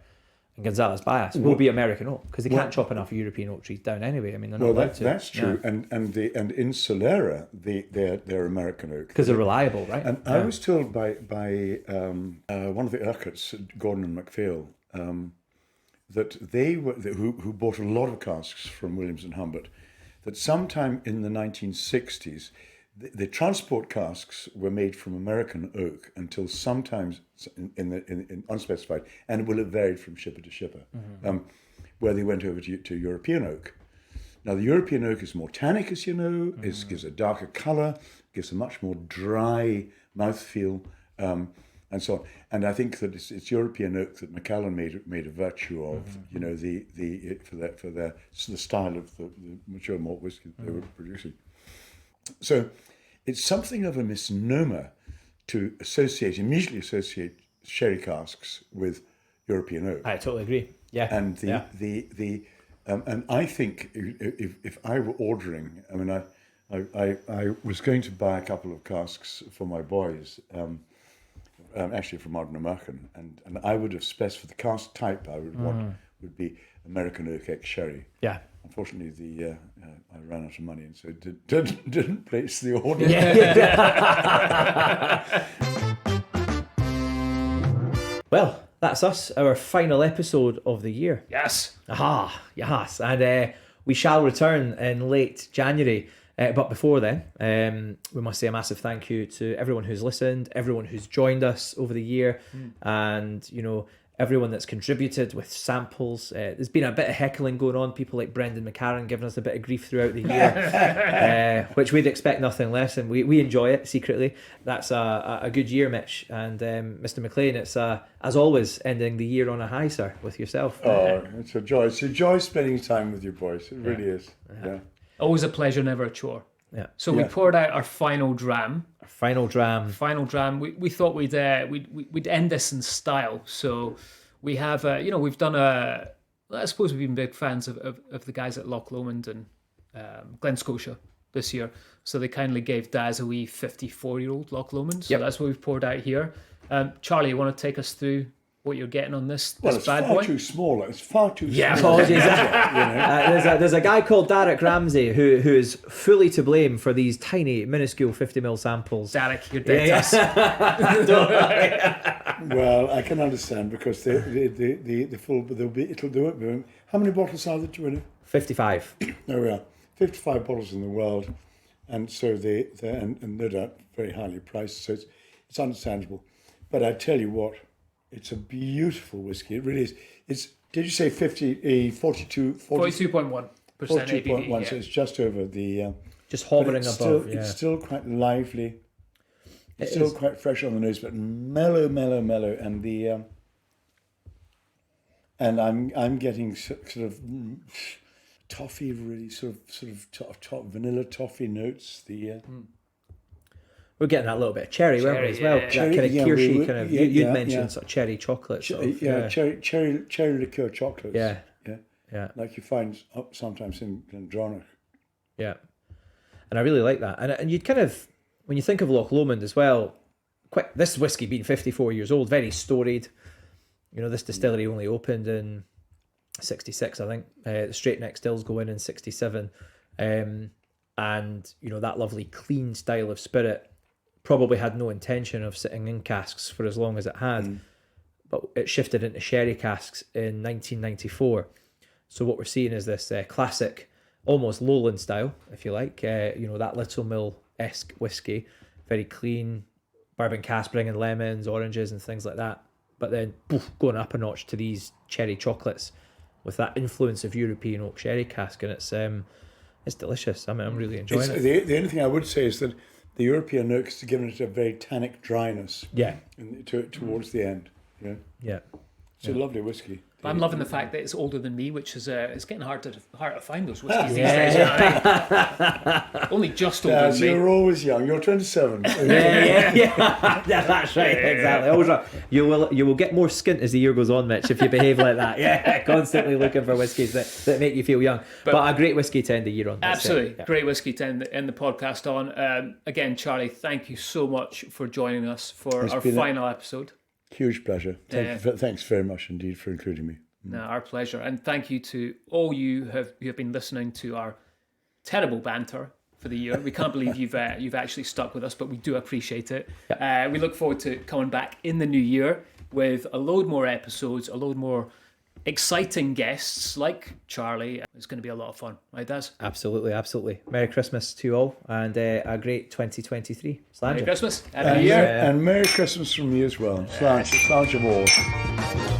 and Gonzalez Bias will be American oak, because they can't chop enough European oak trees down anyway. I mean, they're not allowed to. That's true. Yeah. And in Solera, they're American oak because they're reliable, right? And I was told by one of the Urquharts, Gordon and MacPhail, that they were who bought a lot of casks from Williams and Humbert, that sometime in the 1960s, the transport casks were made from American oak until sometimes in unspecified, and it will have varied from shipper to shipper, where they went over to European oak. Now, the European oak is more tannic, as you know, gives a darker colour, gives a much more dry mouthfeel, and so on. And I think that it's European oak that Macallan made a virtue of, you know, for the style of the mature malt whiskey they were producing. So it's something of a misnomer to immediately associate sherry casks with European oak. I totally agree. Yeah. And and I think if I were ordering, I mean, I was going to buy a couple of casks for my boys, actually from Modern American, and I would have specified the cask type I would want would be American oak ex sherry. Yeah. Unfortunately, I ran out of money, and so didn't place the order. Well, that's us, our final episode of the year. Yes. Yes. And we shall return in late January. But before then, we must say a massive thank you to everyone who's listened, everyone who's joined us over the year, and, you know, everyone that's contributed with samples. There's been a bit of heckling going on. People like Brendan McCarran giving us a bit of grief throughout the year, which we'd expect nothing less, and we enjoy it secretly. That's a good year, Mitch. And Mr. Maclean, it's, as always, ending the year on a high, sir, with yourself. Oh, it's a joy. It's a joy spending time with your boys. It really is. Yeah. Always a pleasure, never a chore. Yeah. So we poured out our final dram. Final dram. We thought we'd end this in style. So we have we've done I suppose we've been big fans of the guys at Loch Lomond and Glen Scotia this year. So they kindly gave Daz a wee 54-year-old Loch Lomond. So that's what we've poured out here. Charlie, you want to take us through what you're getting on this bad boy? It's far too small. It's far too small. Apologies. There's a guy called Derek Ramsey who is fully to blame for these tiny, minuscule 50ml samples. Derek, you're dead to us. Well, I can understand, because the full, it'll do it. How many bottles are there, Joanna? 55. There we are. 55 bottles in the world, and so and no doubt very highly priced. So it's understandable. But I tell you what, it's a beautiful whiskey. It really is. Did you say 42.1% 42.1% ABV? So it's just over the. Just hovering above. It's still quite lively. It's still quite fresh on the nose, but mellow, and the. And I'm getting sort of toffee, really sort of top vanilla toffee notes. We're getting that little bit of cherry, weren't we, as well? That kind of Kirsty kind of. You'd mentioned sort of cherry chocolate. Cherry liqueur chocolates. Yeah. Like you find sometimes in Glendronach. Yeah, and I really like that. And you'd kind of, when you think of Loch Lomond as well, this whiskey being 54 years old, very storied. You know, this distillery only opened in 66, I think. The Straight Neck stills go in 67. And and that lovely clean style of spirit probably had no intention of sitting in casks for as long as it had, but it shifted into sherry casks in 1994. So what we're seeing is this classic, almost lowland style, if you like, that Little Mill-esque whiskey, very clean, bourbon cask bringing lemons, oranges and things like that, but then going up a notch to these cherry chocolates with that influence of European oak sherry cask, and it's delicious. I mean, I'm really enjoying it. The only thing I would say is that the European oak has given it a very tannic dryness. Yeah. Towards the end. Yeah. It's a lovely whiskey. I'm loving the fact that it's older than me, which is it's getting hard to find those whiskies these days. You know what I mean? Only just older than me. You're always young. You're 27. Yeah, that's right. Exactly. Always right. You will get more skint as the year goes on, Mitch, if you behave like that. Yeah, constantly looking for whiskies that make you feel young. But a great whiskey to end the year on. Absolutely, great whiskey to end the podcast on. Again, Charlie, thank you so much for joining us for our final episode. Huge pleasure. Thanks very much indeed for including me. No, our pleasure. And thank you to all you who have been listening to our terrible banter for the year. We can't believe you've actually stuck with us, but we do appreciate it. Yep. We look forward to coming back in the new year with a load more episodes, a load more exciting guests like Charlie. It's going to be a lot of fun, right, Daz? Absolutely, absolutely. Merry Christmas to you all, and a great 2023. Merry Christmas. Happy New Year. And Merry Christmas from me as well. Sláinte bhfuil.